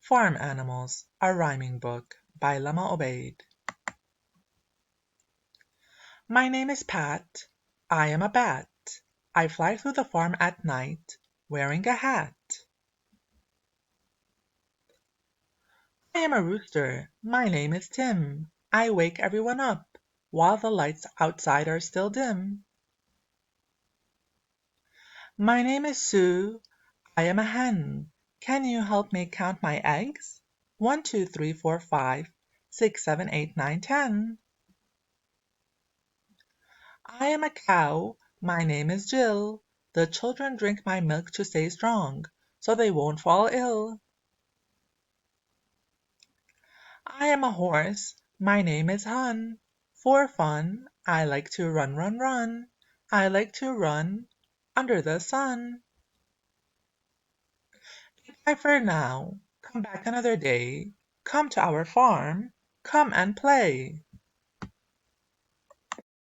Farm Animals, a Rhyming Book by Lama Obeid. My name is Pat. I am a bat. I fly through the farm at night, wearing a hat. I am a rooster. My name is Tim. I wake everyone up, while the lights outside are still dim. My name is Sue. I am a hen. Can you help me count my eggs? 1, 2, 3, 4, 5, 6, 7, 8, 9, 10. I am a cow. My name is Jill. The children drink my milk to stay strong, so they won't fall ill. I am a horse. My name is Hun. For fun, I like to run, run, run. I like to run under the sun. Bye for now. Come back another day. Come to our farm. Come and play.